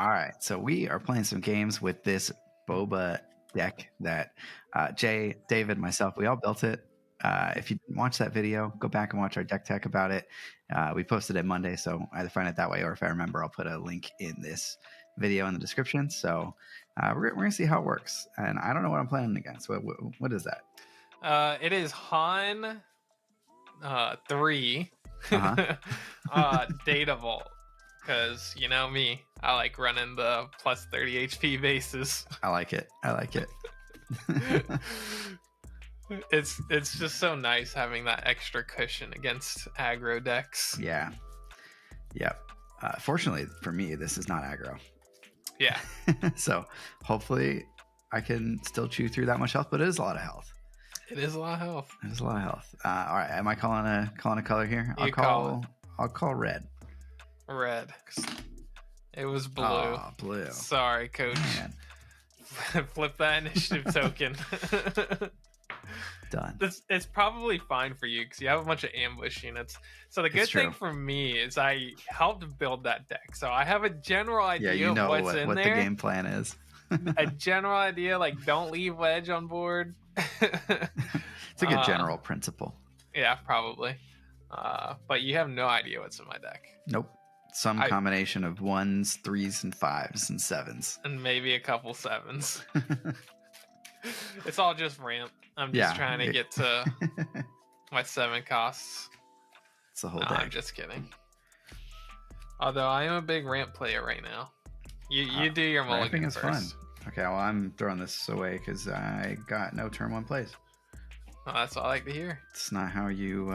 All right, so we are playing some games with this boba deck that Jay, David, myself, we all built it. If you didn't watch that video, go back and watch our deck tech about it. We posted it Monday, so either find it that way or if I remember, I'll put a link in this video in the description. So we're going to see how it works. And I don't know what I'm playing against. What is that? It is Han 3 Data Vault. Because you know me, I like running the plus 30 HP bases. I like it. It's just so nice having that extra cushion against aggro decks. Yeah. Yep. Fortunately for me, this is not aggro. Yeah. So hopefully I can still chew through that much health, but it is a lot of health. It is a lot of health. It is a lot of health. All right. Am I calling a color here? I'll call red. Red. It was blue. Oh, blue. Sorry, coach. Flip that initiative token. Done. It's probably fine for you because you have a bunch of ambush units. So the good thing for me is I helped build that deck. So I have a general idea of what's in what there. The game plan is. A general idea, like don't leave wedge on board. It's a good general principle. Yeah, probably. But you have no idea what's in my deck. Nope. Some combination of 1s, 3s, and 5s and 7s. And maybe a couple 7s. It's all just ramp. I'm just trying to get to my 7 costs. It's the whole deck. I'm just kidding. Although I am a big ramp player right now. You do your mulligan first. Fun. Okay, well, I'm throwing this away because I got no turn 1 plays. Oh, that's all I like to hear. It's not how you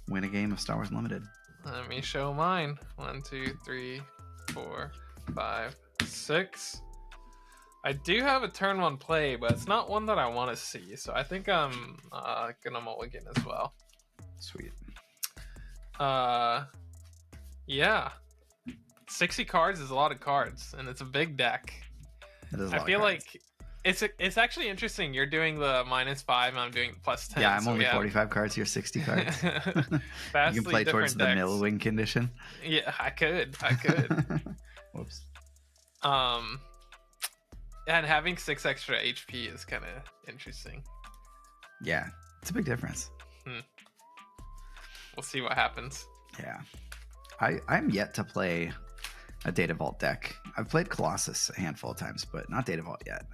win a game of Star Wars Unlimited. Let me show mine. 1, 2, 3, 4, 5, 6. I do have a turn 1 play, but it's not one that I want to see. So I think I'm gonna mulligan as well. Sweet. Yeah. 60 cards is a lot of cards, and it's a big deck. It is a lot I feel like it's actually interesting. You're doing the -5, and I'm doing plus 10. Yeah, I'm only 45 cards. You're 60 cards. You can play towards the mill wing condition. Yeah, I could. Whoops. And having 6 extra HP is kind of interesting. Yeah, it's a big difference. We'll see what happens. Yeah, I'm yet to play a Data Vault deck. I've played Colossus a handful of times, but not Data Vault yet.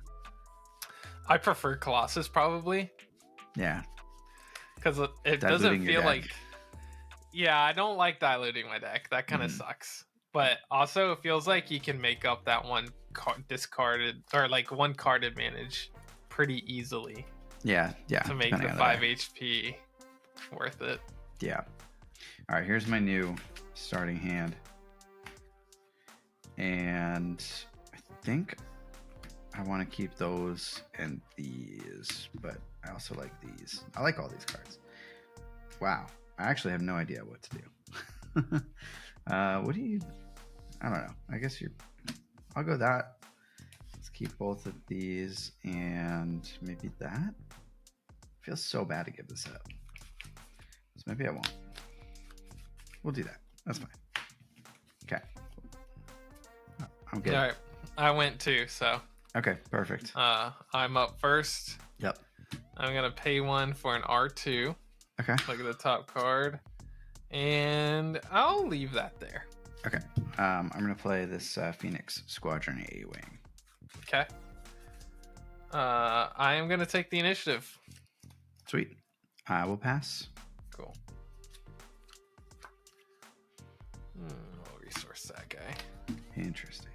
I prefer Colossus probably. Yeah. Because it doesn't feel like... Yeah, I don't like diluting my deck. That kind of sucks. But also it feels like you can make up that one discarded or like 1 card advantage pretty easily. Yeah. To make the 5 HP worth it. Yeah. All right, here's my new starting hand. And I think I want to keep those and these, but I also like these. I like all these cards. Wow. I actually have no idea what to do. What do you... I don't know. I guess I'll go that. Let's keep both of these and maybe that. Feels so bad to give this up. So maybe I won't. We'll do that. That's fine. Okay. I'm good. All right. I went too, so. Okay, perfect. I'm up first. Yep. I'm going to pay 1 for an R2. Okay. Look at the top card. And I'll leave that there. Okay. I'm going to play this Phoenix Squadron A-Wing. Okay. I am going to take the initiative. Sweet. I will pass. Cool. I'll resource that guy. Interesting.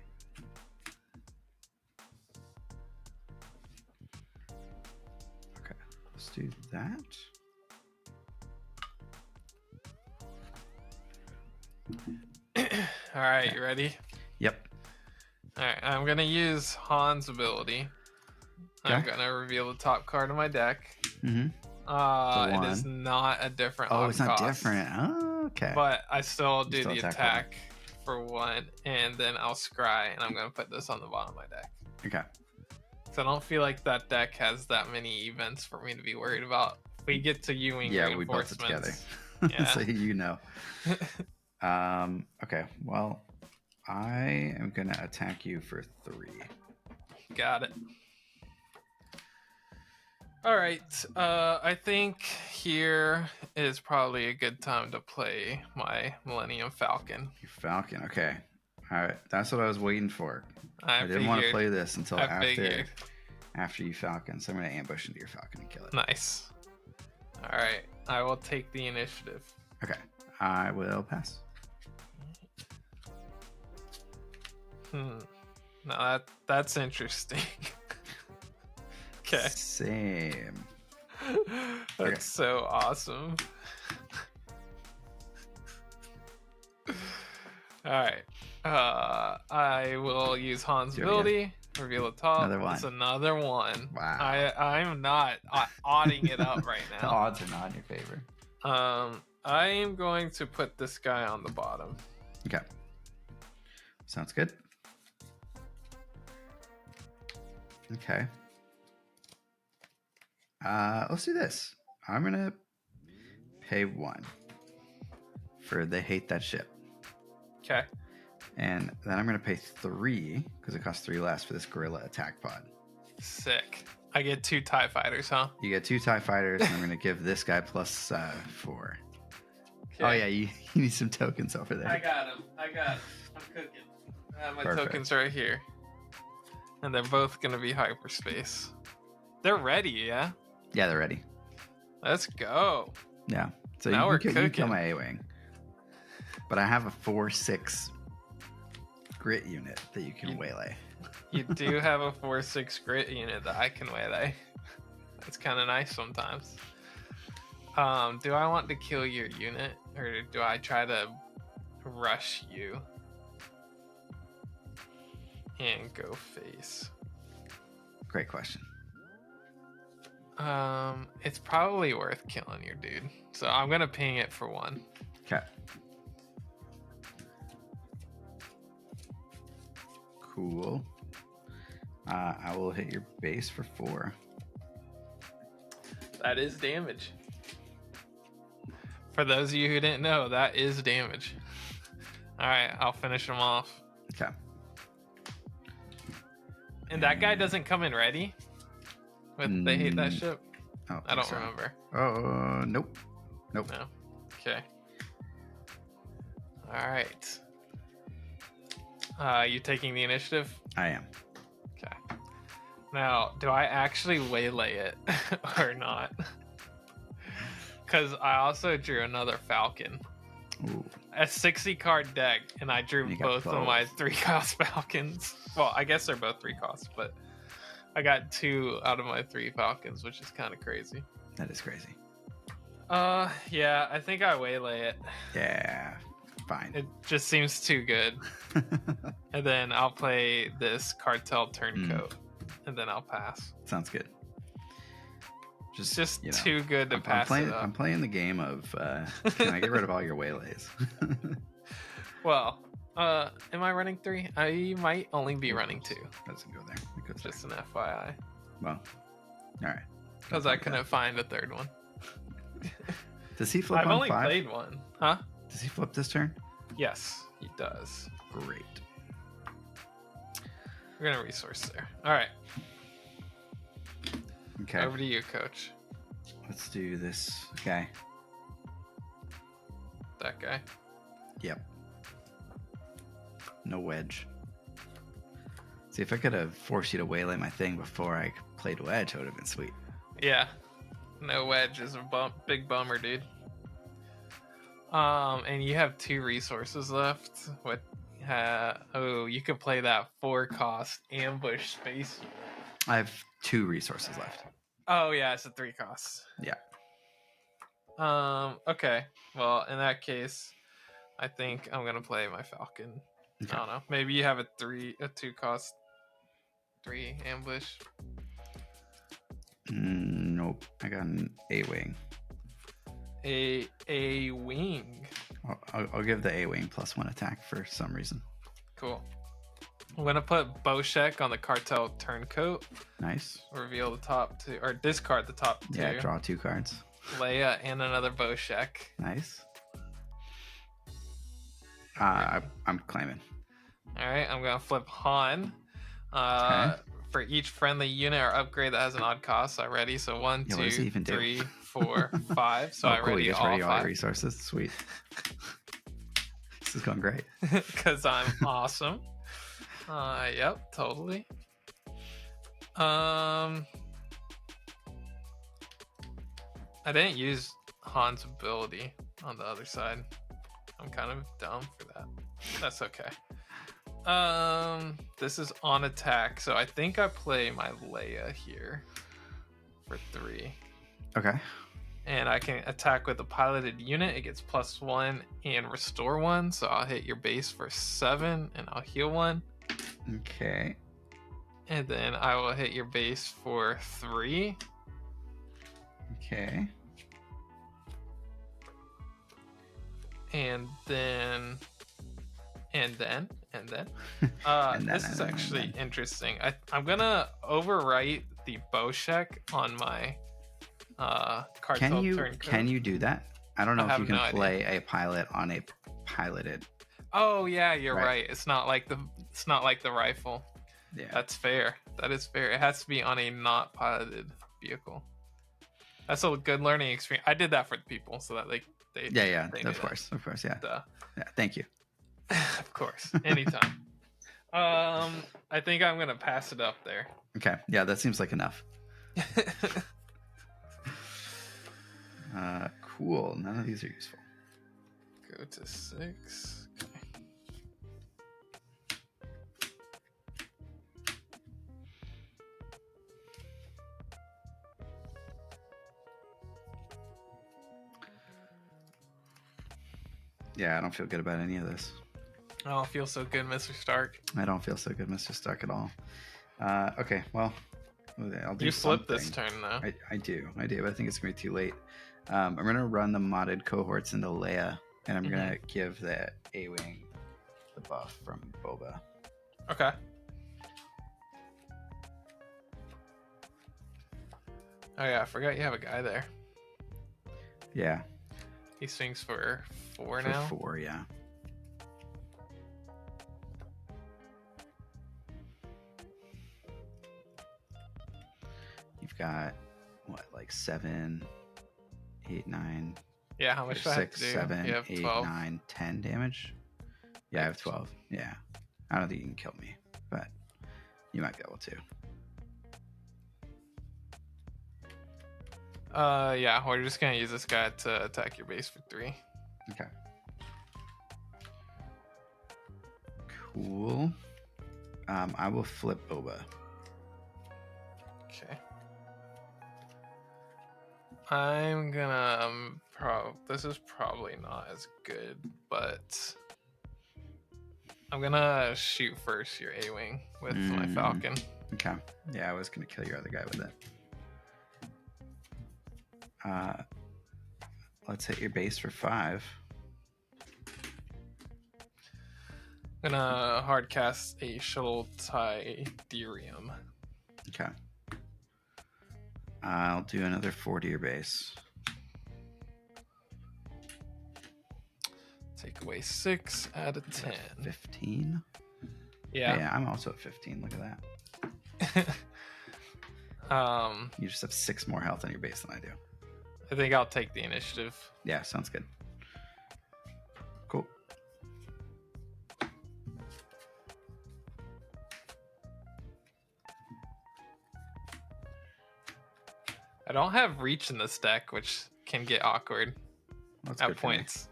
Okay. Let's do that. All right, you ready? Yep. All right, I'm going to use Han's ability. Okay. I'm going to reveal the top card of my deck. Mm-hmm. It is not a different cost. Oh, it's not different. Oh, okay. But I still do the attack for 1, and then I'll scry, and I'm going to put this on the bottom of my deck. Okay. So I don't feel like that deck has that many events for me to be worried about. If we get to Ewing reinforcements. We built it together. Yeah. So you know. Okay, well, I am gonna attack you for 3. Got it. All right. I think here is probably a good time to play my Millennium Falcon. Your Falcon, okay. All right, that's what I was waiting for. I didn't want to play this until after you Falcon, so I'm gonna ambush into your Falcon and kill it. Nice. All right, I will take the initiative. Okay, I will pass. No, that's interesting. Okay. Same. That's so awesome. All right. I will use Han's ability. Reveal the top. Another one. It's another one. Wow. I'm not odding it up right now. The odds are not in your favor. I am going to put this guy on the bottom. Okay. Sounds good. Okay. Let's do this. I'm gonna pay 1 for they hate that ship. Okay. And then I'm gonna pay 3 because it costs 3 less for this gorilla attack pod. Sick. I get 2 TIE fighters, huh? You get 2 TIE fighters, and I'm gonna give this guy plus 4. Okay. Oh yeah, you need some tokens over there. I got them. I'm cooking. I have my tokens right here, and they're both gonna be hyperspace. They're ready, yeah. Yeah, they're ready. Let's go. Yeah. So now you can kill my A-wing. But I have a 4/6 grit unit that you can waylay. You do have a 4/6 grit unit that I can waylay. That's kind of nice sometimes. Do I want to kill your unit, or do I try to rush you and go face? Great question. It's probably worth killing your dude, so I'm gonna ping it for 1. Okay. Cool. I will hit your base for 4. That is damage. For those of you who didn't know, that is damage. All right, I'll finish him off. Okay. And that guy doesn't come in ready? With they hate that ship? I don't remember. Oh, nope. Nope. No. Okay. All right. You taking the initiative? I am. Okay. Now, do I actually waylay it or not? Because I also drew another Falcon. Ooh. A 60 card deck, and I drew both of my 3-cost Falcons. Well, I guess they're both 3 costs, but I got 2 out of my 3 Falcons, which is kind of crazy. That is crazy. Yeah, I think I waylay it. Yeah, fine. It just seems too good. And then I'll play this Cartel Turncoat, and then I'll pass. Sounds good. Just too good to pass it up. I'm playing the game of, can I get rid of all your waylays? Well, am I running 3? I might only be running 2. Doesn't go there. It goes just there. An FYI. Well, all right. Because I couldn't find a 3rd one. Does he flip on 5? I've only played 1. Huh? Does he flip this turn? Yes, he does. Great. We're going to resource there. All right. Okay. Over to you, coach. Let's do this guy. That guy? Yep. No wedge. See, if I could have forced you to waylay my thing before I played wedge, it would have been sweet. Yeah. No wedge is a big bummer, dude. And you have 2 resources left. What? Oh, you could play that 4-cost ambush space. I have 2 resources left. Oh yeah, it's a 3 cost. Yeah. Okay. Well, in that case, I think I'm gonna play my Falcon. Okay. I don't know. Maybe you have a 2 cost 3 ambush. Nope. I got an A-wing. A wing. I'll give the A-wing +1 attack for some reason. Cool. I'm gonna put Boshek on the Cartel Turncoat. Nice. Reveal the top 2, or discard the top 2. Yeah, draw 2 cards. Leia and another Boshek. Nice. I'm claiming. All right, I'm gonna flip Han. Okay. For each friendly unit or upgrade that has an odd cost already. So 1, Yeah, what does he 2, even do? 3, 4, 5. So Oh, I cool. You ready get to ready all your 5 resources. Sweet. This is going great. because I'm awesome. Yep, totally. I didn't use Han's ability on the other side. I'm kind of dumb for that. That's okay. This is on attack, so I think I play my Leia here for 3. Okay. And I can attack with a piloted unit. It gets +1 and restore 1. So I'll hit your base for 7 and I'll heal 1. Okay. And then I will hit your base for 3. Okay. And then this is actually interesting. I'm gonna overwrite the Boshek on my cartel turn. Can you do that? I don't know if you can play a pilot on a piloted. Oh yeah, you're right. It's not like the rifle. Yeah, that's fair. That is fair. It has to be on a not piloted vehicle. That's a good learning experience. I did that for the people so that they of course, yeah. Yeah, thank you. Of course, anytime. I think I'm gonna pass it up there. Okay, yeah, that seems like enough. Cool. None of these are useful. Go to 6. Okay. Yeah, I don't feel good about any of this. I don't feel so good, Mr. Stark. I don't feel so good, Mr. Stark, at all. Okay, well, I'll do. You flip this turn though. I do, but I think it's gonna be too late. I'm gonna run the modded cohorts into Leia, and I'm gonna give the A-wing the buff from Boba. Okay. Oh yeah, I forgot you have a guy there. Yeah. He swings for 4 now. 4, yeah. You've got what, like 7, 8, 9. Yeah, how much? 6, 7, 8, 12? 9, 10 damage. Yeah, I have 12. Yeah, I don't think you can kill me, but you might be able to. Yeah, we're just gonna use this guy to attack your base for 3. Okay. Cool. I will flip Boba. Okay. I'm gonna this is probably not as good, but I'm gonna shoot first your A-wing with my Falcon. Okay. Yeah, I was gonna kill your other guy with it. Let's hit your base for 5. I'm gonna hard cast a Shuttle Tiderium. Okay. I'll do another 4 to your base. Take away 6, add a 10. 15? Yeah. Yeah, I'm also at 15. Look at that. You just have 6 more health on your base than I do. I think I'll take the initiative. Yeah, sounds good. Cool. I don't have reach in this deck, which can get awkward at points.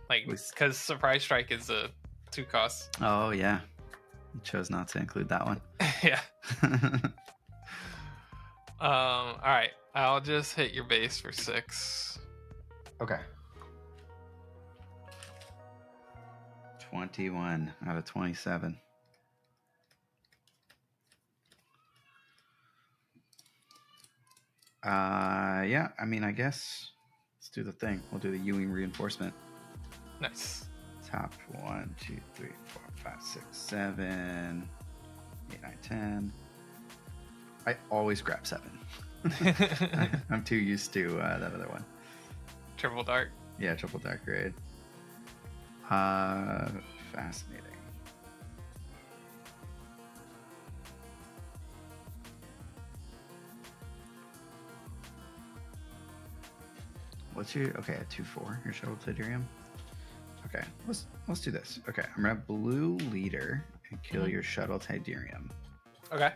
Because Surprise Strike is a 2 cost. Oh yeah, you chose not to include that one. Yeah. All right, I'll just hit your base for 6. Okay. 21 out of 27. Yeah, I mean, I guess let's do the thing. We'll do the Ewing reinforcement. Nice. Top 1, 2, 3, 4, 5, 6, 7, 8, 9, 10. I always grab 7. I'm too used to that other one. Triple Dark. Yeah, triple dark grade. Fascinating. What's your okay? A 2/4. Your shuttle Tydirium. Okay, let's do this. Okay, I'm gonna blue leader and kill your shuttle Tydirium. Okay.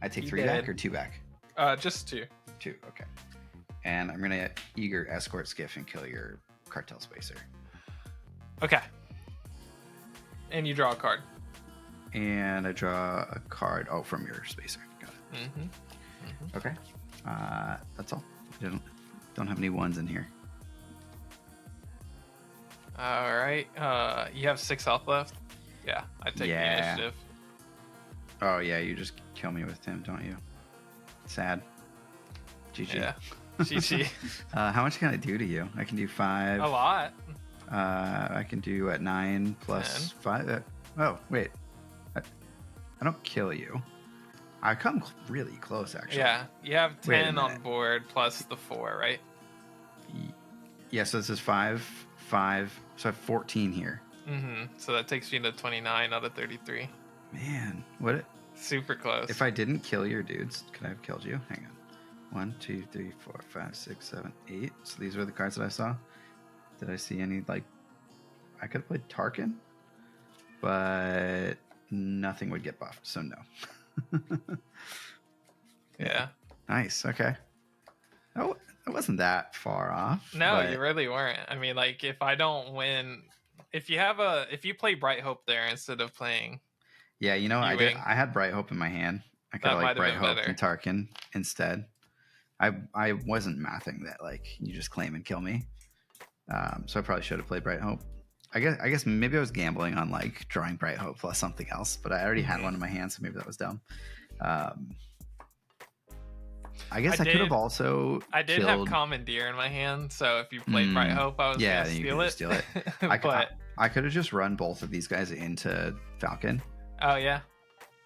I take 3 back or 2 back? Just 2. 2. Okay. And I'm gonna eager escort skiff and kill your cartel spacer. Okay. And you draw a card. And I draw a card. Oh, from your spacer. Got it. Okay. That's all. Don't have any ones in here. All right. You have 6 health left. Yeah, I take the initiative. Oh yeah, you just kill me with him, don't you? Sad. GG. Yeah. GG. How much can I do to you? I can do 5. A lot. I can do at 9 plus 10. 5. Oh wait, I don't kill you. I come really close, actually. Yeah, you have 10 on board plus the 4, right? Yeah, so this is 5, 5. So I have 14 here. So that takes you to 29 out of 33. Man, what? Super close. If I didn't kill your dudes, could I have killed you? Hang on. 1, 2, 3, 4, 5, 6, 7, 8. So these were the cards that I saw. Did I see any, like... I could have played Tarkin, but nothing would get buffed, so no. Yeah. Nice, okay. Oh, it wasn't that far off. No, but... you really weren't. I mean, like, if I don't win... If you play Bright Hope there instead of playing... Yeah, you know, I had Bright Hope in my hand. I could have like Bright Hope and Tarkin instead. I wasn't mathing that, like, you just claim and kill me. So I probably should have played Bright Hope. I guess maybe I was gambling on like drawing Bright Hope plus something else, but I already had one in my hand, so maybe that was dumb. I guess I could have also. I did have Commandeer in my hand, so if you played Bright Hope, I was gonna steal it. I could have just run both of these guys into Falcon. Oh yeah,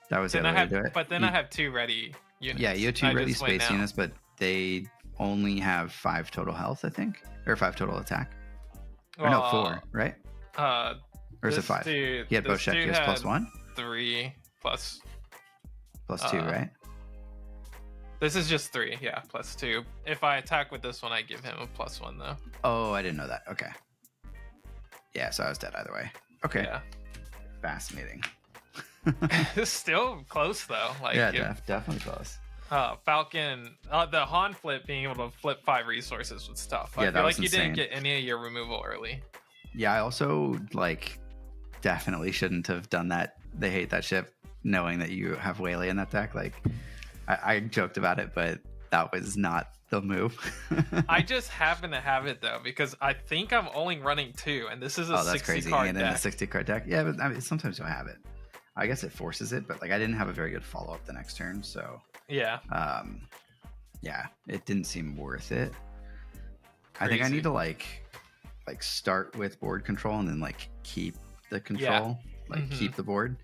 that was the other way to do it. But then I have 2 ready units. Yeah, you have 2 ready space units, but they only have 5 total health, I think, or 5 total attack. Or no, 4, right? Or is it 5? He had Boshek. He has +1. 3 plus 2, right? This is just 3, yeah, +2. If I attack with this one, I give him a +1 though. Oh, I didn't know that. Okay. Yeah, so I was dead either way. Okay. Yeah. Fascinating. It's still close though. Like, yeah, definitely close. Falcon, the Han flip, being able to flip 5 resources was tough. I feel like you didn't get any of your removal early. Yeah, I also like definitely shouldn't have done that. They hate that ship, knowing that you have Whaley in that deck. Like, I joked about it, but that was not the move. I just happen to have it though, because I think I'm only running 2, and this is a 60 card and deck. then a 60 card deck. Yeah, but I mean, sometimes you'll have it. I guess it forces it, but like I didn't have a very good follow up the next turn, so yeah. Yeah, it didn't seem worth it. Crazy. I think I need to like start with board control and then like keep the control, keep the board.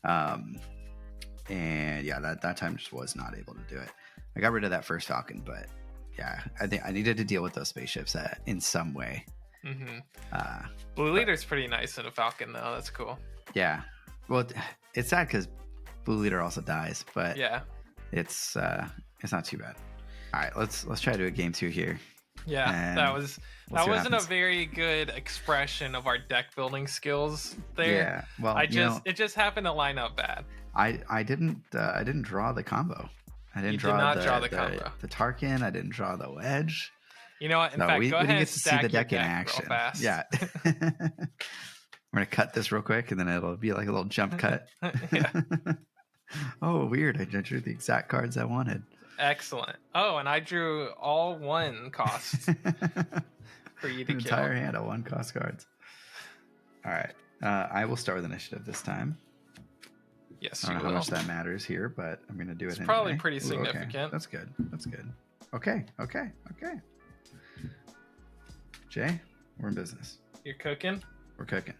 And yeah, that time just was not able to do it. I got rid of that first Falcon, but yeah, I think I needed to deal with those spaceships in some way. Blue Leader's pretty nice in a Falcon though. That's cool. Yeah. Well, it's sad because Blue Leader also dies, but yeah, it's not too bad. All right, let's try to do a game 2 here. Yeah, that wasn't a very good expression of our deck building skills there. Yeah, well, it just happened to line up bad. I didn't draw the combo. I didn't draw the combo. The Tarkin. I didn't draw the wedge. You know what? In fact, go ahead and stack the deck in action. Real fast. Yeah. I'm gonna cut this real quick, and then it'll be like a little jump cut. Yeah. Oh, weird! I drew the exact cards I wanted. Excellent. Oh, and I drew all 1 cost for you to kill. Entire hand of 1 cost cards. All right. I will start with initiative this time. Yes, I don't know how much that matters here, but I'm gonna do it. It's probably pretty significant. Okay. That's good. That's good. Okay. Jay, we're in business. You're cooking? We're cooking.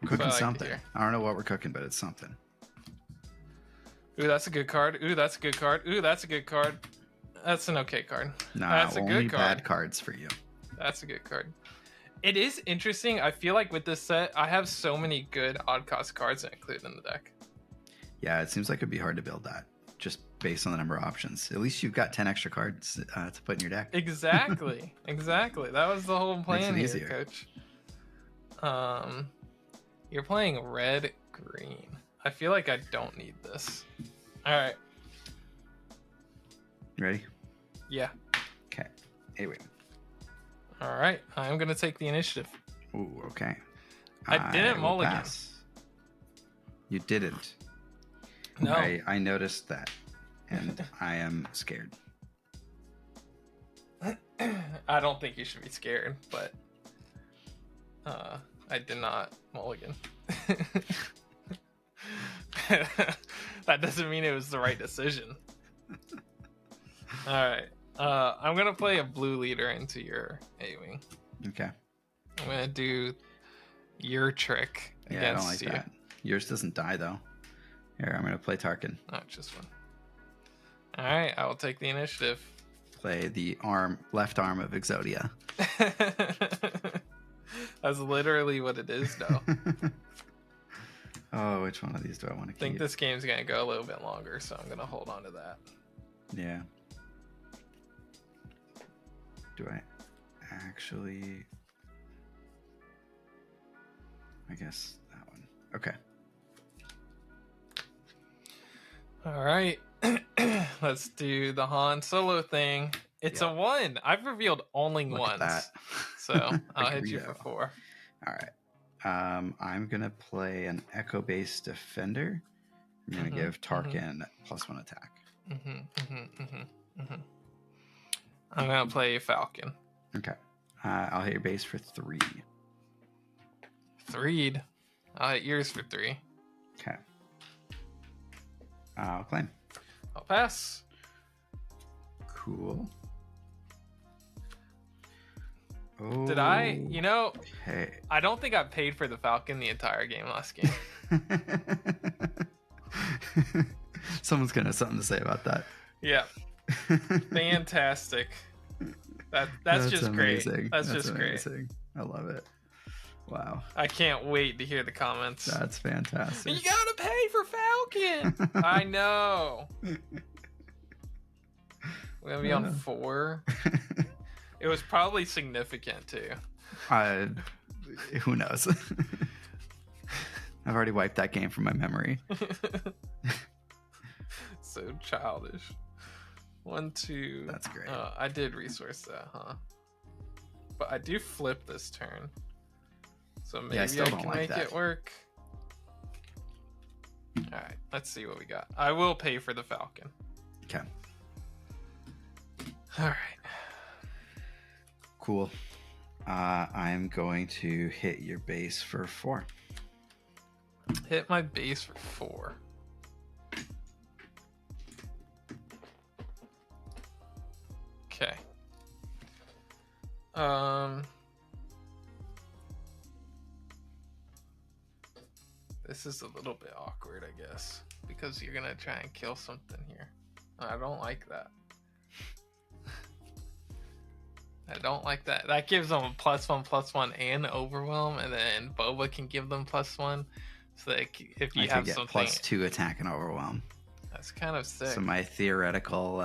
Cooking something. I don't know what we're cooking, but it's something. Ooh, that's a good card. Ooh, that's a good card. Ooh, that's a good card. That's an okay card. Nah, that's a only good card. Bad cards for you. That's a good card. It is interesting. I feel like with this set, I have so many good odd cost cards that include in the deck. Yeah, it seems like it'd be hard to build that just based on the number of options. At least you've got 10 extra cards to put in your deck. Exactly. Exactly. That was the whole plan here, easier. Coach. You're playing red green. I feel like I don't need this. All right. Ready? Yeah. Okay. Anyway. All right. I'm gonna take the initiative. Ooh, okay. I didn't mulligan. Pass. You didn't. No. I noticed that, and I am scared. I don't think you should be scared, but I did not mulligan. That doesn't mean it was the right decision. All right. I'm gonna play a blue leader into your A-wing. Okay. I'm gonna do your trick against I don't like you. that. Yours doesn't die though. Here, I'm gonna play Tarkin. Not just one. All right, I will take the initiative. Play the left arm of Exodia. That's literally what it is, though. Oh, which one of these do I want to keep? I think this game's gonna go a little bit longer, so I'm gonna hold on to that. Yeah. Do I actually? I guess that one. Okay. All right. Let's do the Han Solo thing. It's a 1. I've revealed only Look once. at that. So I'll hit you for 4. All right. I'm gonna play an Echo-based defender. I'm gonna give Tarkin +1 attack. I'm gonna play Falcon. Okay. I'll hit your base for 3. 3'd. I'll hit yours for 3. Okay. I'll claim. I'll pass. Cool. Oh, did I? Hey. I don't think I paid for the Falcon the entire game last game. Someone's gonna have something to say about that. Yeah. Fantastic. That's just amazing. Great. That's just amazing. Great. I love it. Wow. I can't wait to hear the comments. That's fantastic. You gotta pay for Falcon. I know. We're gonna be on 4. It was probably significant too. Who knows? I've already wiped that game from my memory. So childish. 1, 2. That's great. I did resource that, huh? But I do flip this turn. So maybe I can make it work. Alright, let's see what we got. I will pay for the Falcon. Okay. Alright. Cool. I'm going to hit your base for 4. Hit my base for 4. Okay. This is a little bit awkward, I guess, because you're gonna try and kill something here. I don't like that. I don't like that. That gives them a +1/+1 and Overwhelm, and then Boba can give them +1. So that if you have something +2 attack and Overwhelm. That's kind of sick. So my theoretical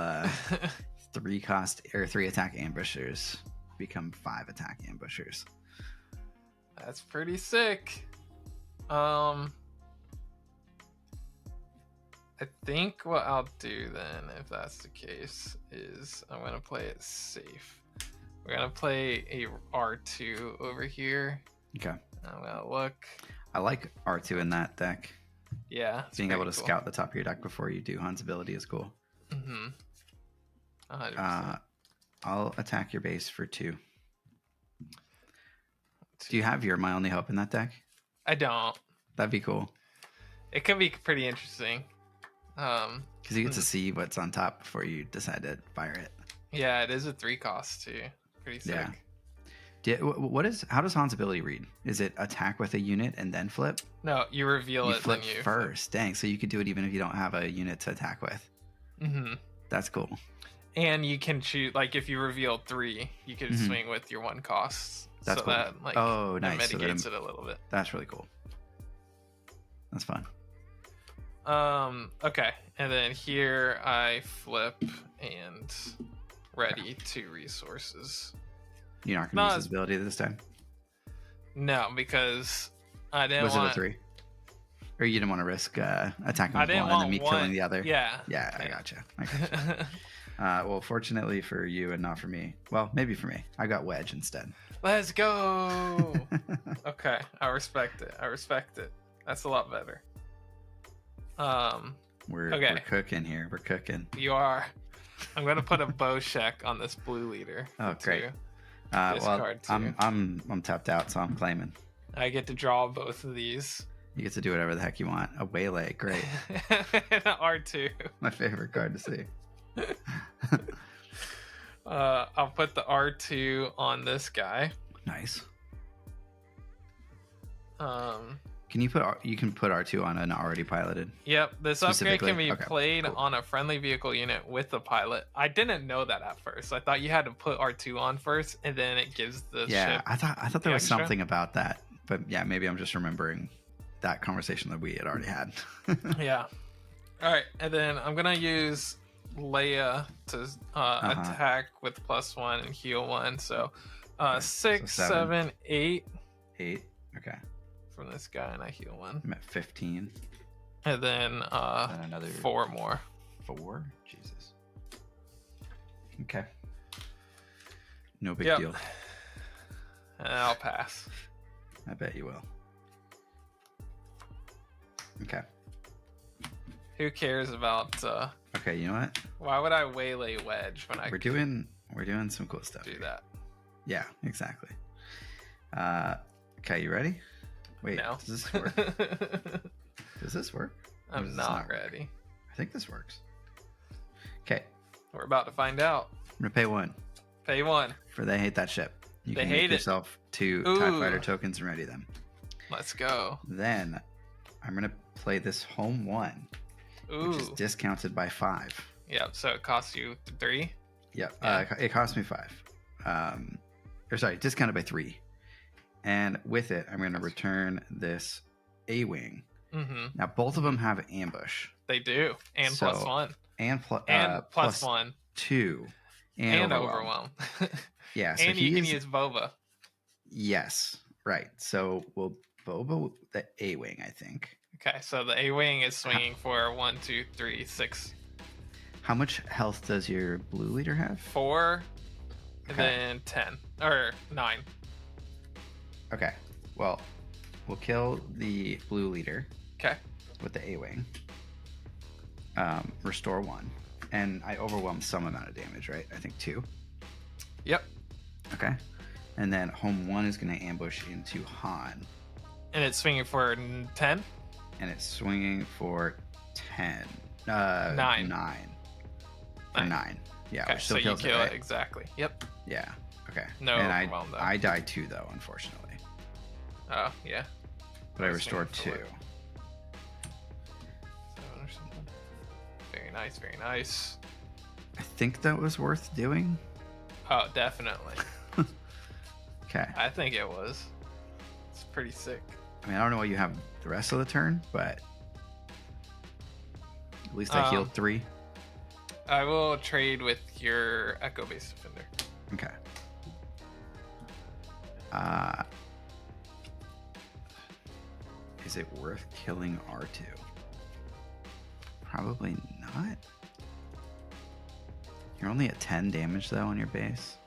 3 cost or 3 attack ambushers become 5 attack ambushers. That's pretty sick. I think what I'll do then, if that's the case, is I'm gonna play it safe. We're gonna play a R2 over here. Okay. I'm gonna look. I like R2 in that deck. Yeah. Being able to scout the top of your deck before you do Han's ability is cool. 100%. I'll attack your base for 2. Do you have your My Only Hope in that deck? I don't. That'd be cool. It could be pretty interesting. Because you get to see what's on top before you decide to fire it. Yeah, it is a 3 cost too. Pretty sick. Yeah. How does Han's ability read? Is it attack with a unit and then flip? No, you reveal it. Flip first. Dang, so you could do it even if you don't have a unit to attack with. That's cool. And you can choose, like, if you reveal 3, you can swing with your 1 costs. That's so cool. that like oh, nice. it mitigates it a little bit. That's really cool. That's fun. Okay, and then here I flip and ready 2 resources. You're not gonna use this ability this time? No, because I didn't want... Was it a 3? Or you didn't want to risk attacking with one and then me killing the other? Yeah. I gotcha. Well, fortunately for you and not for me. Well, maybe for me. I got Wedge instead. Let's go! Okay, I respect it. That's a lot better. We're cooking here. We're cooking. You are. I'm gonna put a bow check on this blue leader. Oh, great. Well, I'm tapped out, so I'm claiming. I get to draw both of these. You get to do whatever the heck you want. A waylay, great. R2. My favorite card to see. I'll put the R2 on this guy. Nice. You can put R2 on an already piloted? Yep, this upgrade can be played on a friendly vehicle unit with a pilot. I didn't know that at first. I thought you had to put R2 on first, and then it gives the ship. Yeah, I thought there was something about that, but yeah, maybe I'm just remembering that conversation that we had already had. Yeah. All right, and then I'm gonna use Leia to attack with +1 and heal 1. So 6, 7, 8. 8. Okay. From this guy, and I heal 1. I'm at 15. And then another 4 more. 4? Jesus. Okay. No big deal. And I'll pass. I bet you will. Okay. Who cares about Okay, you know what? Why would I waylay Wedge when we're doing some cool stuff. Do that. Yeah, exactly. Okay, you ready? Wait, no. Does this work? Does this work? I'm not ready. I think this works. Okay. We're about to find out. I'm gonna pay 1. Pay 1. For they hate that ship. You they can hate make yourself 2 TIE Fighter tokens and ready them. Let's go. Then I'm gonna play this home 1, which is discounted by 5. Yep. So it costs you 3. Yep. Yeah. It cost me 5. Or sorry, discounted by 3. And with it, I'm going to return this A-Wing. Mm-hmm. Now, both of them have ambush. They do. And +1. And +1. 2. And Overwhelm. Yeah. So and you can use Boba. Yes. Right. So we'll Boba the A-Wing, I think. Okay. So the A-Wing is swinging for 1, 2, 3, 6. How much health does your blue leader have? 4. And then 10. Or 9. Okay, well, we'll kill the blue leader. Okay. With the A-Wing. Restore 1. And I overwhelm some amount of damage, right? I think 2. Yep. Okay. And then home 1 is going to ambush into Han. And it's swinging for 10? And it's swinging for 10. 9. 9. For 9. Yeah, okay, so you kill it, exactly. Yep. Yeah. Okay. No and overwhelm, though. I died 2, though, unfortunately. Oh, yeah. But I restored 2. 7 or something. Very nice, very nice. I think that was worth doing. Oh, definitely. Okay. I think it was. It's pretty sick. I mean, I don't know what you have the rest of the turn, but at least I healed 3. I will trade with your Echo Base Defender. Okay. Is it worth killing R2? Probably not. You're only at 10 damage though on your base.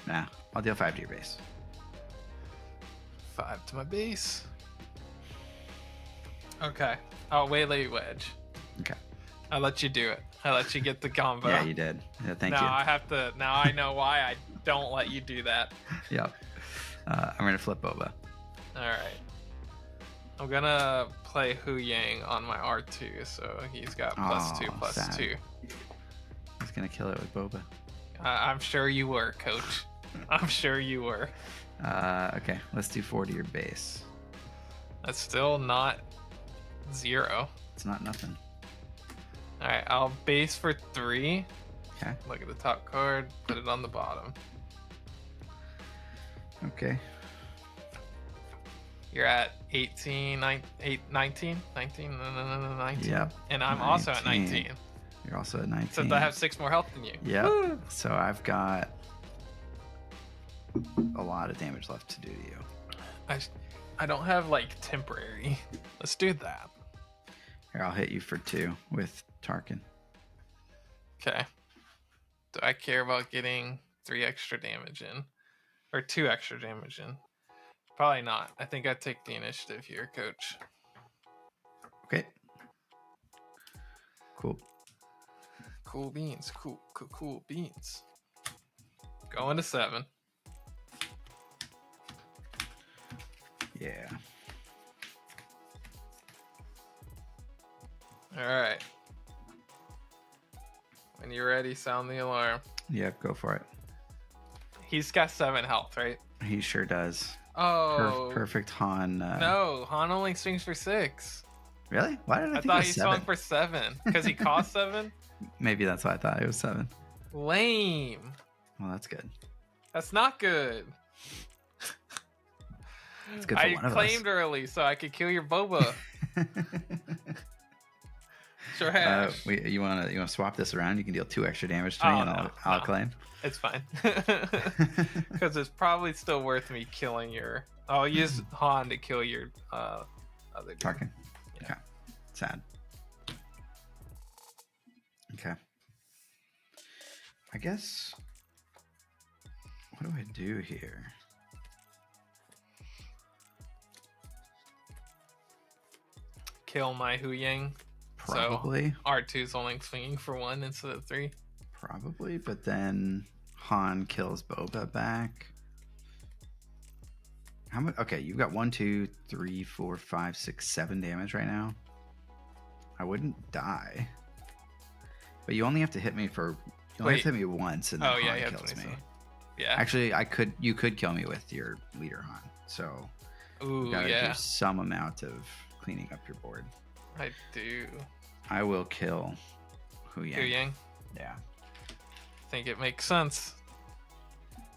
Nah, I'll deal 5 to your base. 5 to my base. Okay. I'll waylay Wedge. Okay. I'll let you do it. I'll let you get the combo. Yeah, you did. Yeah, thank you. Now I have to. Now I know why I don't let you do that. Yep. I'm gonna flip Boba. All right. I'm gonna play Hu Yang on my R2, so he's got +2, sad. +2. He's gonna kill it with Boba. I'm sure you were, Coach. I'm sure you were. Okay, let's do 4 to your base. That's still not 0. It's not nothing. All right, I'll base for 3. Okay. Look at the top card. Put it on the bottom. Okay. You're at 18, 19? 19? No, 19. Yep. And I'm 19. also at 19. You're also at 19. Except I have 6 more health than you. Yep. Woo! So I've got a lot of damage left to do to you. I don't have like temporary. Let's do that. Here, I'll hit you for 2 with Tarkin. Okay. Do I care about getting 3 extra damage in? Or 2 extra damage in? Probably not. I think I take the initiative here, coach. Okay. Cool. Cool beans. Cool beans. Going to 7. Yeah. Alright. When you're ready, sound the alarm. Yep, go for it. He's got 7 health, right? He sure does. Oh. Perfect Han. No, Han only swings for 6. Really? Why did I think thought it was he 7? swung for 7. Because he cost 7? Maybe that's why I thought it was 7. Lame. Well, that's good. That's not good. It's good for one of us. I claimed early so I could kill your Boba. Trash. You wanna swap this around? You can deal 2 extra damage to me, and I'll claim. It's fine. Because it's probably still worth me killing your. I'll use Han to kill your other dude. Tarkin. Yeah. Okay. Sad. Okay. I guess. What do I do here? Kill my Hu Yang. Probably. So R2's only swinging for 1 instead of 3. Probably, but then Han kills Boba back. How much? Okay, you've got 1, 2, 3, 4, 5, 6, 7 damage right now. I wouldn't die, but you only have to hit me for. You only have to hit me once, and then Han kills me. Yeah. Actually, you could kill me with your leader Han. So Ooh, you gotta do some amount of cleaning up your board. I do. I will kill Hu Yang. Hu Yang? Yeah. I think it makes sense.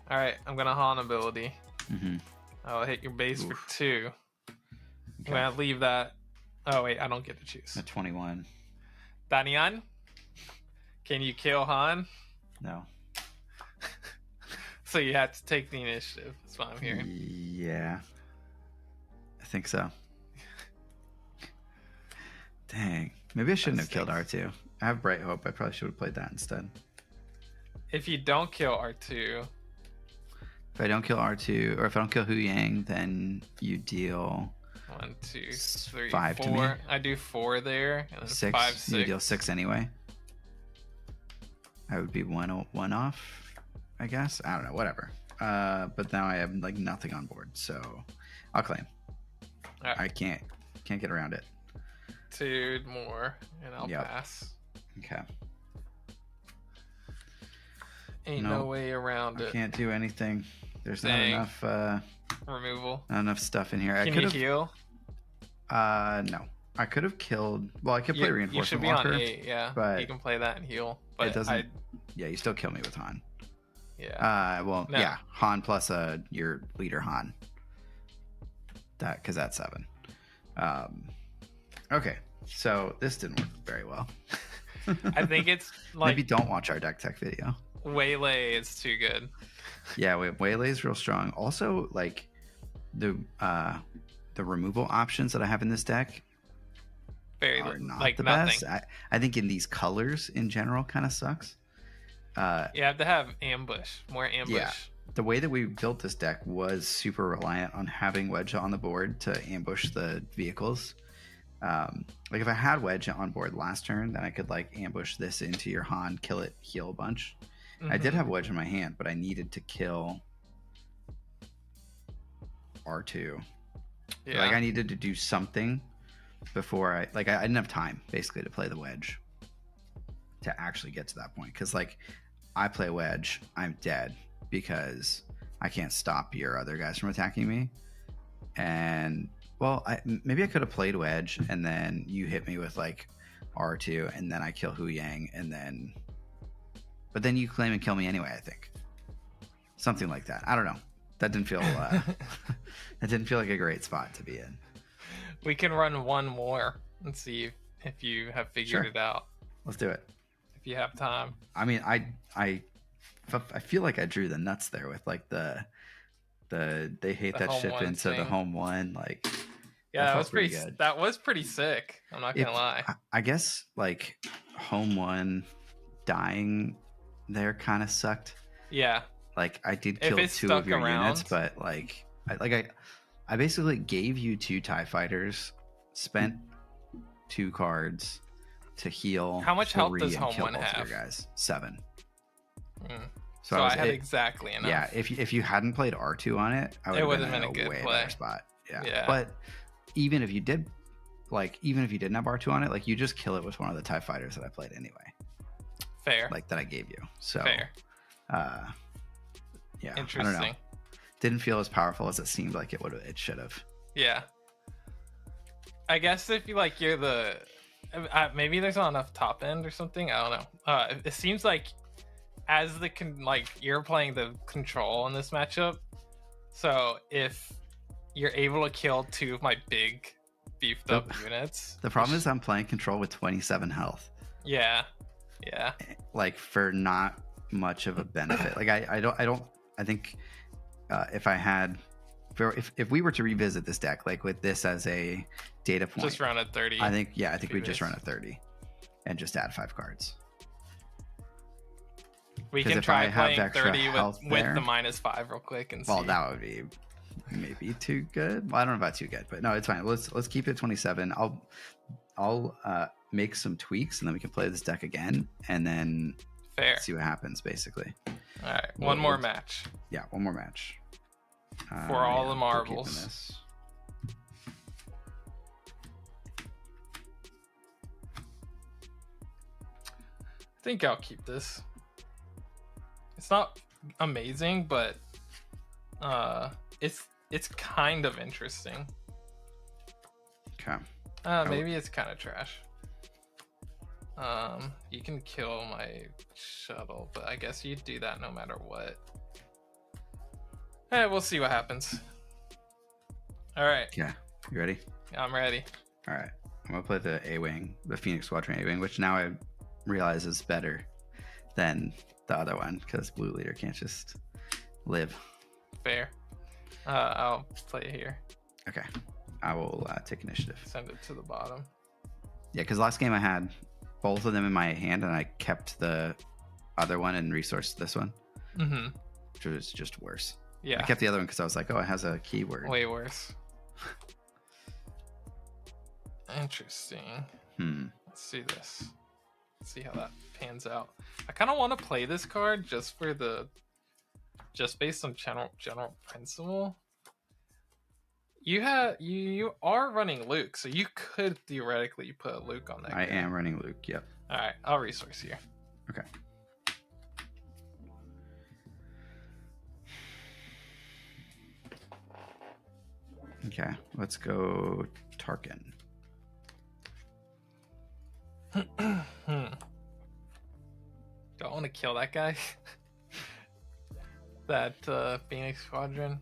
Alright, I'm gonna Han ability. Mm-hmm. I'll hit your base for 2. Okay. I'm gonna leave that. Oh wait, I don't get to choose. A 21. Danian? Can you kill Han? No. So you have to take the initiative. That's what I'm hearing. Yeah. I think so. Dang. Maybe I shouldn't have killed R2. I have Bright Hope. I probably should have played that instead. If you don't kill R2... If I don't kill R2, or if I don't kill Hu Yang, then you deal... 1, 2, 3, 5 4. to me. I do 4 there. And then 6. 5, 6. You deal 6 anyway. I would be one off, I guess. I don't know. Whatever. But now I have like nothing on board, so I'll claim. Right. I can't get around it. 2 more, and I'll pass. Okay. Ain't no way around it. I can't do anything. There's not enough removal. Not enough stuff in here. Can you heal? No. I could have killed. Well, I could play Reinforcement Walker. You should be on 8, yeah. But you can play that and heal. But it doesn't. Yeah, you still kill me with Han. Yeah. Yeah, Han plus your leader Han. Because that's 7. Okay, so this didn't work very well. I think it's like maybe don't watch our deck tech video. Waylay is too good. Yeah, Waylay is real strong. Also, like the removal options that I have in this deck are not like the best. I think in these colors in general kind of sucks. You have to have more ambush. Yeah, the way that we built this deck was super reliant on having Wedge on the board to ambush the vehicles. Like if I had Wedge on board last turn, then I could like ambush this into your Han, kill it, heal a bunch. Mm-hmm. I did have Wedge in my hand, but I needed to kill R2. Yeah. Like I needed to do something before I didn't have time basically to play the Wedge to actually get to that point. Because like I play Wedge, I'm dead because I can't stop your other guys from attacking me. And well, maybe I could have played Wedge and then you hit me with like R2 and then I kill Hu Yang but then you claim and kill me anyway, I think. Something like that. I don't know. That didn't feel that didn't feel like a great spot to be in. We can run one more and see if you have figured it out. Let's do it. If you have time. I mean, I feel like I drew the nuts there with like the they hate The that home ship one into the thing. home one. Like, Yeah, that felt was pretty good. That was pretty sick. I'm not gonna lie. I guess like home one dying there kind of sucked. Yeah. Like I did kill two of your units, but like I basically gave you 2 TIE fighters, spent 2 cards to heal. How much health does and home kill one both have? Of your guys 7. So I had exactly enough. Yeah, if you hadn't played R2 on it, I would have been in a way better spot. Yeah. But even if you didn't have R2 on it, like you just kill it with one of the TIE fighters that I played anyway. Fair. Like that I gave you. So fair. Yeah. Interesting. I don't know. Didn't feel as powerful as it seemed like it should have. Yeah. I guess if you like you're the maybe there's not enough top end or something. I don't know. It seems like as the you're playing the control in this matchup, so if you're able to kill 2 of my big beefed up units, the problem is I'm playing control with 27 health. Yeah. Like for not much of a benefit. Like I think if we were to revisit this deck, like with this as a data point, just run at 30. I think we just run at 30 and just add 5 cards. We can try playing 30 with the -5 real quick and see. Well, that would be maybe too good. Well, I don't know about too good, but no, it's fine. Let's keep it 27. I'll make some tweaks and then we can play this deck again and then see what happens basically. All right, one more match. Yeah, one more match. For all the marbles. I think I'll keep this. It's not amazing, but it's kind of interesting. Okay. Maybe it's kind of trash. You can kill my shuttle, but I guess you'd do that no matter what. We'll see what happens. All right. Yeah. You ready? I'm ready. All right. I'm gonna play the A-Wing, the Phoenix Squadron A-Wing, which now I realize is better than the other one because Blue Leader can't just live. Fair. I'll play it here. Okay. I will take initiative. Send it to the bottom. Yeah, because last game I had both of them in my hand and I kept the other one and resourced this one. Mm-hmm. Which was just worse. Yeah. I kept the other one because I was like, oh, it has a keyword. Way worse. Interesting. Let's do this. Let's see how that pans out. I kind of want to play this card just based on general principle. You are running Luke, so you could theoretically put Luke on that. I am running Luke. Yep. All right, I'll resource here. Okay. Okay, let's go Tarkin. Do I want to kill that guy? That Phoenix Squadron?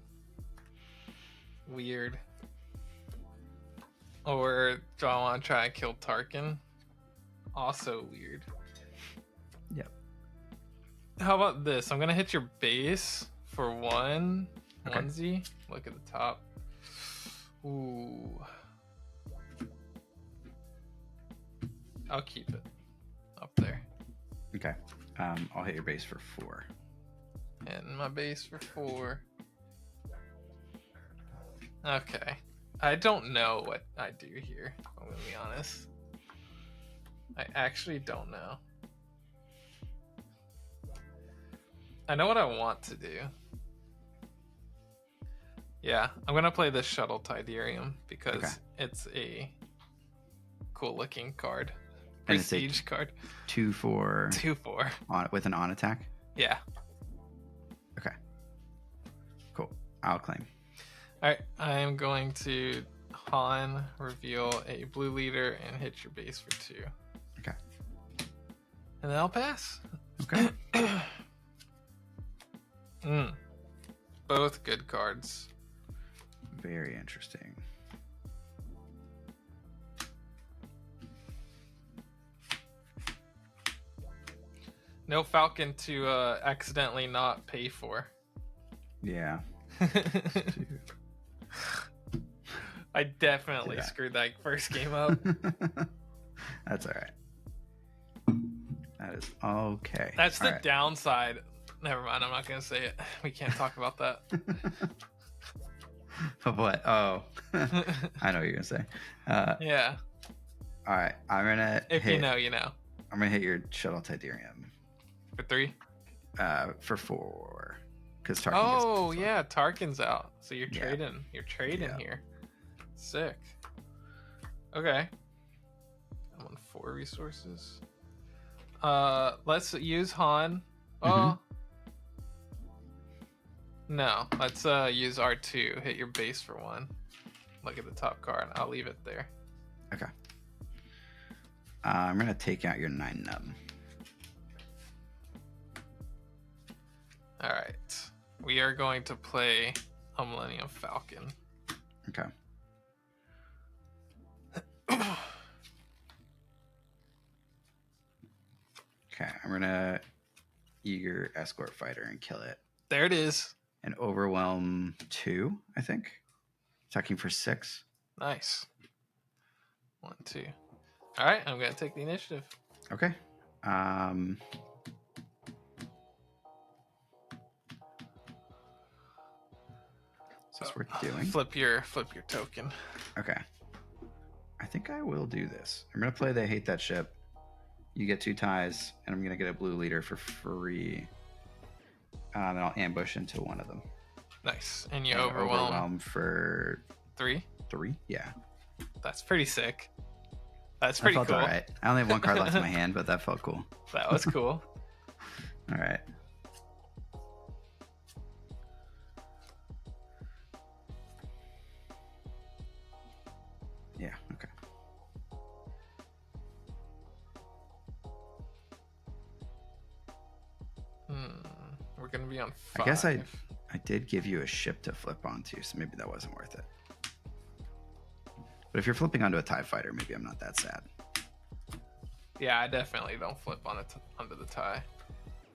Weird. Or do I want to try and kill Tarkin? Also weird. Yep. How about this? I'm going to hit your base for one. Okay. Onesie. Look at the top. Ooh. I'll keep it up there. Okay. I'll hit your base for 4. And my base for 4. Okay. I don't know what I do here, if I'm gonna be honest. I actually don't know. I know what I want to do. Yeah, I'm gonna play this Shuttle Tidarium because it's a cool looking card. Prestige card. 2/4. 2/4. With an on attack? Yeah. Okay. Cool. I'll claim. Alright, I am going to Han reveal a blue leader and hit your base for 2. Okay. And then I'll pass. Okay. Both good cards. Very interesting. No Falcon to accidentally not pay for. Yeah. I definitely screwed that first game up. That's all right. That is okay. That's the downside. Never mind. I'm not going to say it. We can't talk about that. What? Oh. I know what you're going to say. Yeah. All right. I'm going to you know, you know. I'm going to hit your Shuttle Tydirium. For 3? For 4. Because Tarkin yeah. Tarkin's out. So you're trading. You're trading here. Sick. Okay. I'm on 4 resources. Let's use Han. Oh. No, let's use R2. Hit your base for 1. Look at the top card. I'll leave it there. Okay. I'm gonna take out your 9 nub. All right. We are going to play a Millennium Falcon. Okay. Okay, I'm gonna Eager Escort Fighter and kill it. There it is. And Overwhelm 2, I think. Attacking for 6. Nice. 1, 2. All right, I'm gonna take the initiative. Okay. Is this worth doing? Flip your token. Okay. I think I will do this. I'm gonna play the Hate That Ship. You get 2 ties, and I'm gonna get a blue leader for free. And I'll ambush into one of them. Nice. And you overwhelm for 3? 3? Yeah. That's pretty sick. That's pretty cool. All right. I only have 1 card left in my hand, but that felt cool. That was cool. All right. Yeah, okay. We're going to be on 5. I guess I did give you a ship to flip onto, so maybe that wasn't worth it. But if you're flipping onto a TIE fighter, maybe I'm not that sad. Yeah, I definitely don't flip onto the TIE.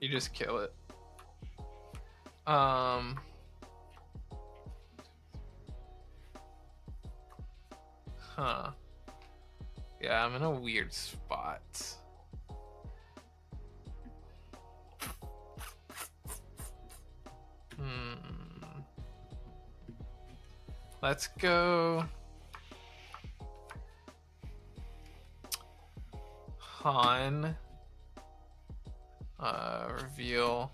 You just kill it. Yeah, I'm in a weird spot. Let's go Han. Reveal.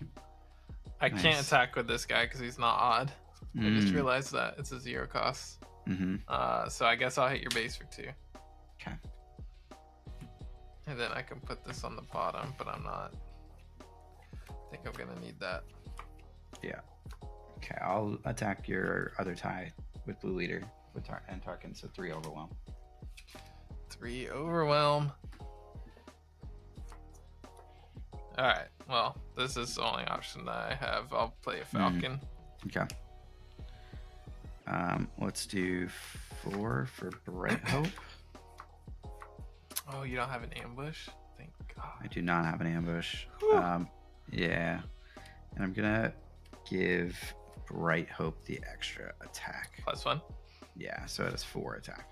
I can't attack with this guy because he's not odd. I just realized that it's a 0 cost. So I guess I'll hit your base for 2. Okay. And then I can put this on the bottom, but I'm not. I think I'm gonna need that. Yeah. Okay, I'll attack your other TIE with blue leader with and Tarkin, so 3 overwhelm. 3 overwhelm. All right. Well, this is the only option that I have. I'll play a Falcon. Okay. Let's do 4 for Bright Hope. Oh, you don't have an ambush? Thank God. I do not have an ambush. Yeah. And I'm gonna give Bright Hope the extra attack. +1? Yeah, so it is 4 attack.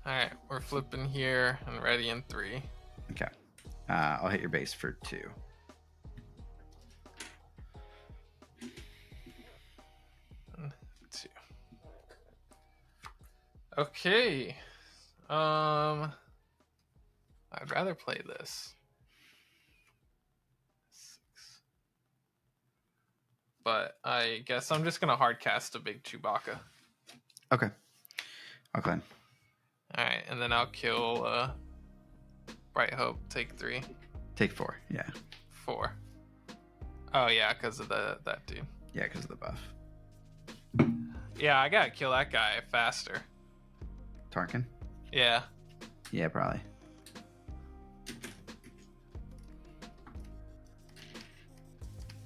Alright, we're flipping here and ready in 3. Okay. I'll hit your base for 2. And 2. Okay. I'd rather play this. 6. But I guess I'm just gonna hard cast a big Chewbacca. Okay. Okay. Alright, and then I'll kill Bright Hope, take 3. Take 4, yeah. 4. Oh yeah, because of that dude. Yeah, because of the buff. Yeah, I gotta kill that guy faster. Tarkin? Yeah. Yeah, probably.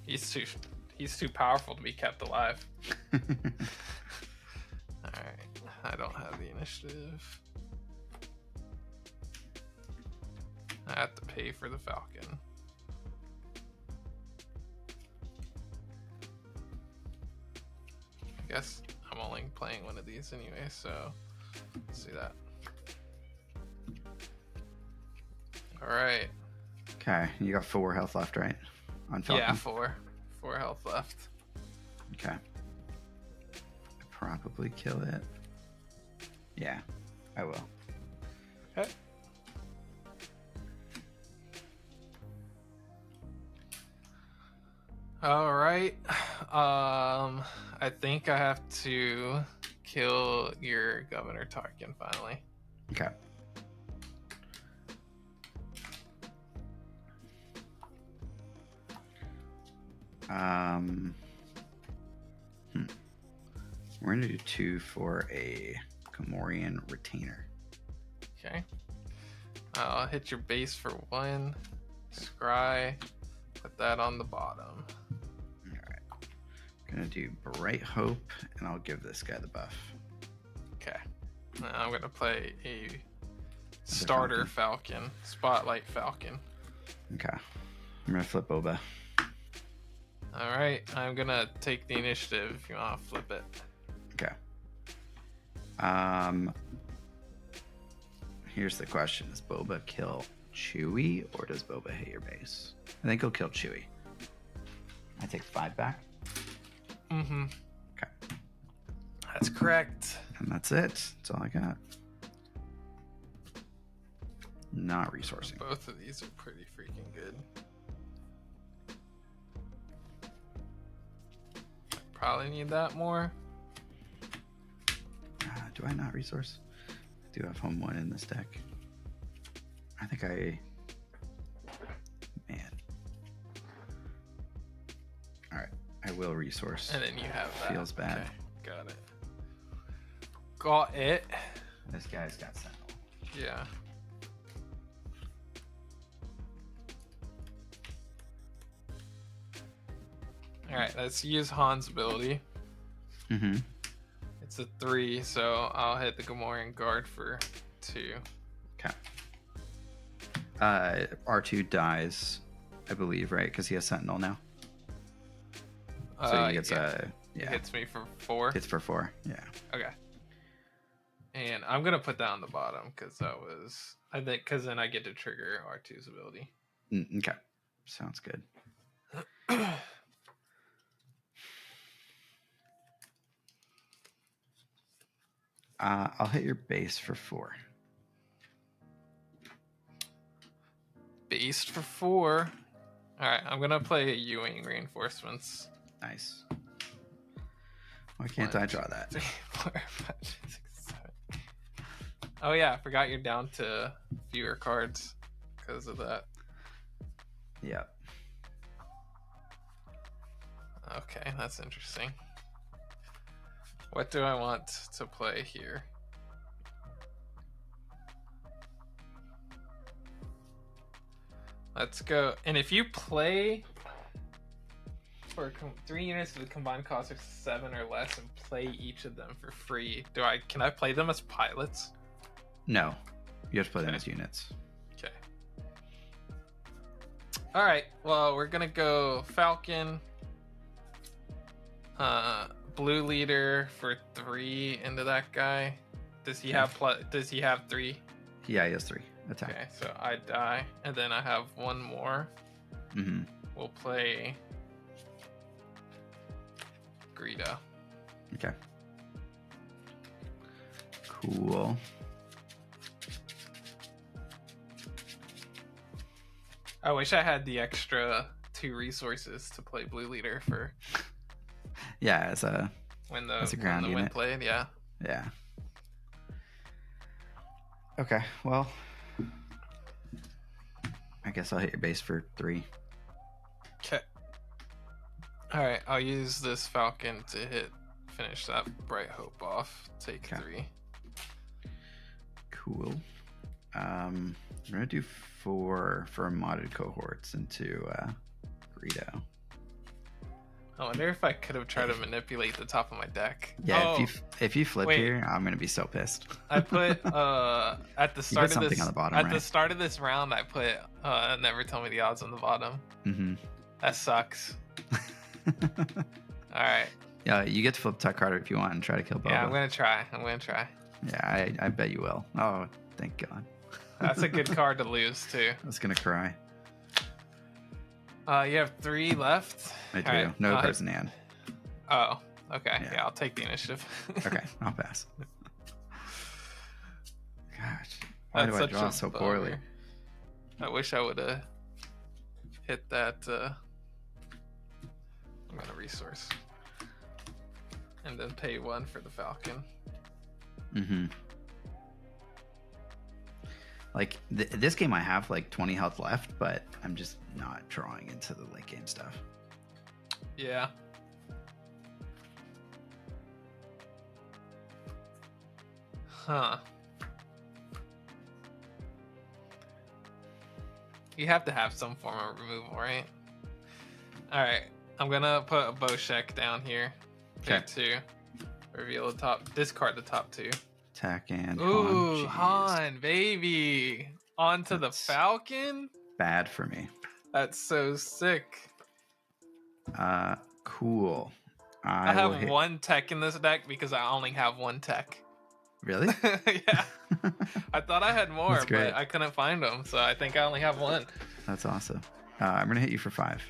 He's He's too powerful to be kept alive. Alright, I don't have the initiative. I have to pay for the Falcon. I guess I'm only playing one of these anyway, so let's do that. Alright. Okay, you got 4 health left, right? On Falcon? Yeah, 4 health left. Okay. Probably kill it. Yeah, I will. Okay. All right. I think I have to kill your Governor Tarkin finally. Okay. We're gonna do 2 for a Gamorrean retainer. Okay. I'll hit your base for 1. Scry. Put that on the bottom. Alright. Gonna do Bright Hope, and I'll give this guy the buff. Okay. Now I'm gonna play a starter Falcon. Spotlight Falcon. Okay. I'm gonna flip Boba. Alright, I'm gonna take the initiative if you wanna flip it. Okay. Here's the question. Does Boba kill Chewie, or does Boba hit your base? I think he'll kill Chewie. I take 5 back. Mm-hmm. Okay. That's correct. And that's it. That's all I got. Not resourcing. Both of these are pretty freaking good. Probably need that more. Do I not resource? I do have home 1 in this deck. I think I... Man. Alright. I will resource. And then you have that. Feels bad. Okay, got it. Got it. This guy's got Sentinel. Yeah. Alright, let's use Han's ability. Mm-hmm. It's a 3, so I'll hit the Gamorrean Guard for 2. Okay. R2 dies, I believe, right? Because he has Sentinel now. So he gets yeah. It hits me for 4. It's for 4, yeah. Okay. And I'm gonna put that on the bottom because then I get to trigger R2's ability. Okay. Sounds good. I'll hit your base for 4. Based for 4. Alright, I'm gonna play Ewing Reinforcements. Nice. Why can't I draw that? 3, 4, 5, 6, 7. Oh yeah, I forgot you're down to fewer cards because of that. Yep. Okay, that's interesting. What do I want to play here? Let's go. And if you play for 3 units with a combined cost of 7 or less and play each of them for free, can I play them as pilots? No. You have to play them as units. Okay. Alright, well, we're gonna go Falcon. Blue leader for 3 into that guy. Does he have 3? Yeah, he has 3. Attack. Okay, so I die, and then I have 1 more. Mm-hmm. We'll play Greedo. Okay. Cool. I wish I had the extra 2 resources to play blue leader for. Yeah, as a ground unit. Wind played, yeah. Yeah. Okay, well, I guess I'll hit your base for 3. Okay. All right, I'll use this Falcon to finish that Bright Hope off. Take 3. Cool. I'm gonna do 4 for modded cohorts into Greedo. I wonder if I could have tried to manipulate the top of my deck. Yeah, if you flip here, I'm gonna be so pissed. I put at the start of this on the bottom, at the start of this round, I put never tell me the odds on the bottom. Mm-hmm. That sucks. All right. Yeah, you get to flip tuck harder if you want and try to kill Boba. Yeah, I'm gonna try. Yeah, I bet you will. Oh, thank God. That's a good card to lose too. I was gonna cry. You have 3 left. I do. Right. No cards in hand. Oh, okay. Yeah, I'll take the initiative. Okay, I'll pass. Gosh, why do I draw so poorly? I wish I would have hit that. I'm gonna resource and then pay 1 for the Falcon. Mm-hmm. Like this game, I have like 20 health left, but I'm just not drawing into the late game stuff. Yeah. Huh. You have to have some form of removal, right? All right. I'm gonna put a Boshek down here. Okay. 2. Reveal the top. Discard the top 2. Attack and ooh, Han, baby. Onto the Falcon? Bad for me. That's so sick. Cool. I have 1 tech in this deck because I only have 1 tech. Really? Yeah. I thought I had more, but I couldn't find them, so I think I only have 1. That's awesome. I'm gonna hit you for 5.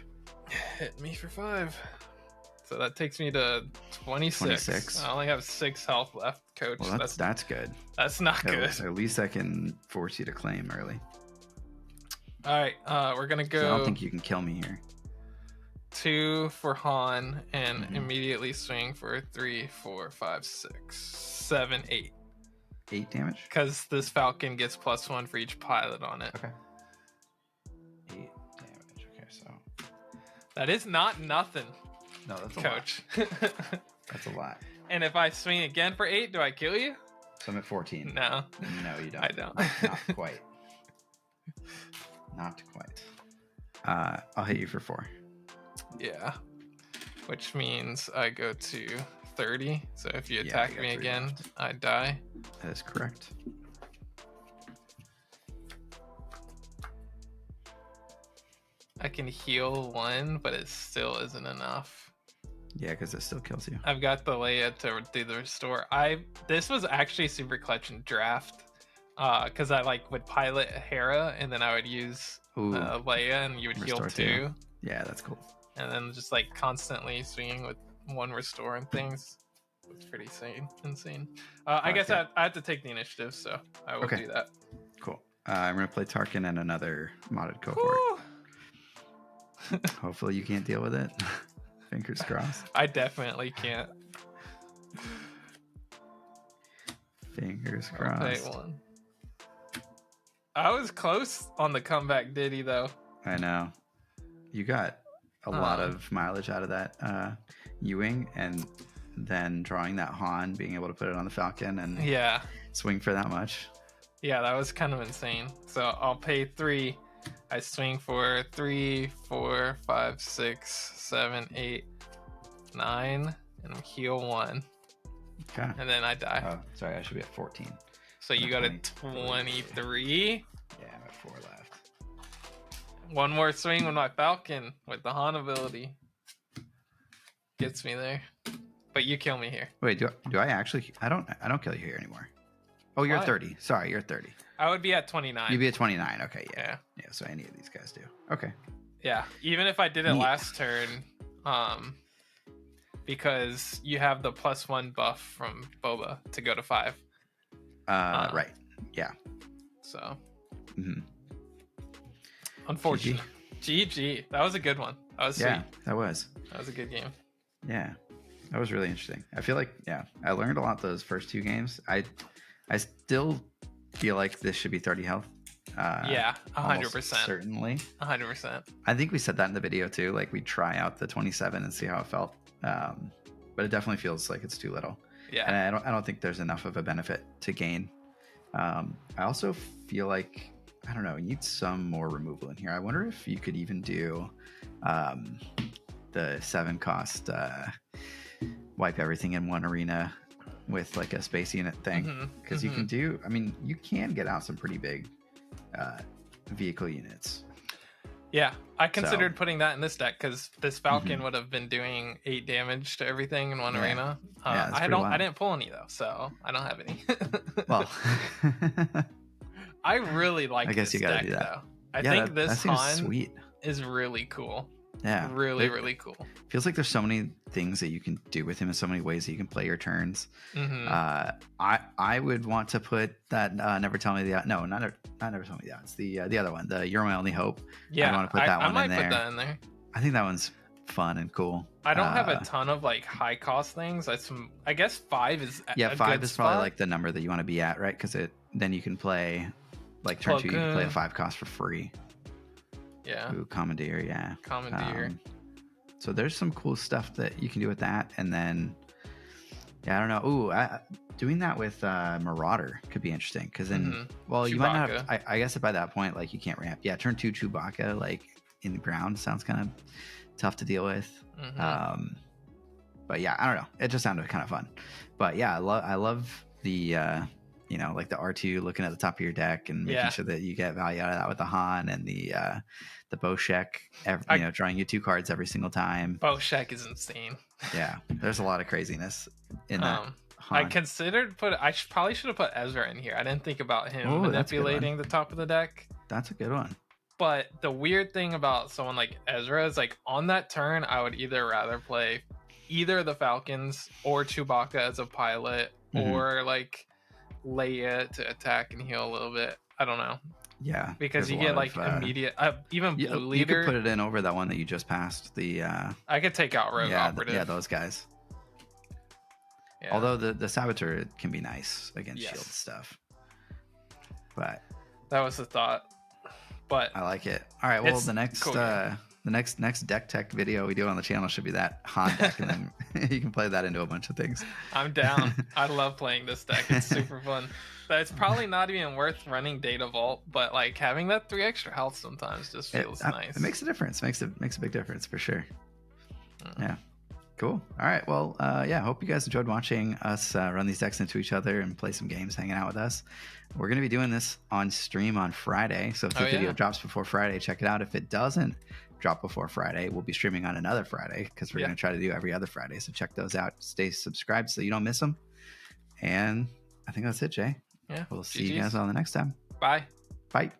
Hit me for 5. So that takes me to 26. I only have 6 health left, Coach. Well, that's good. That's not good. At least I can force you to claim early. All right, we're gonna go. So I don't think you can kill me here. 2 for Han and immediately swing for 3, 4, 5, 6, 7, 8. 8 damage? Because this Falcon gets +1 for each pilot on it. Okay. 8 damage. Okay, so that is not nothing. No, that's a Coach. lot. That's a lot. And if I swing again for 8, do I kill you? So I'm at 14. No. No, you don't. I don't. Not quite. Not quite. I'll hit you for 4. Yeah. Which means I go to 30. So if you attack me again, left. I die. That is correct. I can heal 1, but it still isn't enough. Yeah, because it still kills you. I've got the Leia to do the restore. This was actually super clutch in draft. Because I would pilot Hera and then I would use Leia and you would heal 2. Yeah, that's cool. And then just constantly swinging with 1 restore and things. It's pretty insane. I guess I have to take the initiative, so I will do that. Cool. I'm going to play Tarkin and another modded cohort. Hopefully you can't deal with it. Fingers crossed. I definitely can't. Fingers crossed. I'll pay 1. I was close on the comeback Diddy, though. I know. You got a lot of mileage out of that U-Wing, and then drawing that Han, being able to put it on the Falcon and swing for that much. Yeah, that was kind of insane. So I'll pay 3. I swing for 3, 4, 5, 6, 7, 8, 9, and heal 1. Okay. And then I die. Oh, sorry, I should be at 14. So you got a 23. Yeah, I'm at 4 left. 1 more swing with my Falcon with the Han ability. Gets me there. But you kill me here. Wait, do I actually? I don't kill you here anymore. Oh, you're at 30. Sorry, you're at 30. I would be at 29. You'd be at 29. Okay, yeah. Yeah, so any of these guys do. Okay. Yeah, even if I did it last turn, because you have the +1 buff from Boba to go to 5. Right. Yeah. So. Unfortunately. GG. That was a good one. That was sweet. Yeah, that was. That was a good game. Yeah. That was really interesting. I feel like, I learned a lot those first 2 games. I still feel like this should be 30 health. Yeah, 100%. Certainly. 100%. I think we said that in the video too. Like, we'd try out the 27 and see how it felt. But it definitely feels like it's too little. Yeah. And I don't think there's enough of a benefit to gain. I also feel like, I don't know, you need some more removal in here. I wonder if you could even do the 7 cost wipe everything in one arena with like a space unit thing, because you can do, I mean, you can get out some pretty big vehicle units. Yeah, I considered putting that in this deck because this Falcon would have been doing 8 damage to everything in one arena. I didn't pull any though, so I don't have any. Well, I really like. I guess you gotta deck, do that. Though. I think this Han sweet. Is really cool. Yeah, really cool. Feels like there's so many things that you can do with him in so many ways that you can play your turns. I would want to put that Never Tell Me the no, not Never Tell Me the Odds. The other one, the You're My Only Hope. Yeah, I want to put that one in there. I might put that in there. I think that one's fun and cool. I don't have a ton of like high cost things. I guess 5 is 5 is probably like the number that you want to be at, right? Because then you can play like turn 2. You can play a 5 cost for free. Yeah. Ooh, Commandeer, yeah. Commandeer. So there's some cool stuff that you can do with that, and then I don't know. Ooh, doing that with Marauder could be interesting because then, well, Chewbacca. You might not have. I guess by that point, like you can't ramp. Yeah, turn 2 Chewbacca like in the ground sounds kind of tough to deal with. But yeah, I don't know. It just sounded kind of fun. But yeah, I love the like the R2 looking at the top of your deck and making sure that you get value out of that with the Han and the Boshek, drawing you 2 cards every single time. Boshek is insane. Yeah, there's a lot of craziness in that. Han. I considered probably should have put Ezra in here. I didn't think about him manipulating the top of the deck. That's a good one. But the weird thing about someone like Ezra is like on that turn, I would either rather play either the Falcons or Chewbacca as a pilot or like Leia to attack and heal a little bit. I don't know. Yeah, because you get like immediate, even Blue Leader. You could put it in over that one that you just passed. I could take out Rogue Operative. Those guys. Yeah. Although the Saboteur can be nice against shield stuff. But that was the thought. But I like it. All right. Well, the next cool, the next deck tech video we do on the channel should be that Han deck, and then you can play that into a bunch of things. I'm down. I love playing this deck. It's super fun. But it's probably not even worth running Data Vault, but like having that 3 extra health sometimes just feels nice. It makes a difference. Makes a big difference for sure. Yeah. Cool. All right. Well, hope you guys enjoyed watching us run these decks into each other and play some games, hanging out with us. We're going to be doing this on stream on Friday. So if the video drops before Friday, check it out. If it doesn't drop before Friday, we'll be streaming on another Friday because we're going to try to do every other Friday. So check those out. Stay subscribed so you don't miss them. And I think that's it, Jay. Yeah. We'll see you guys on the next time. Bye. Bye.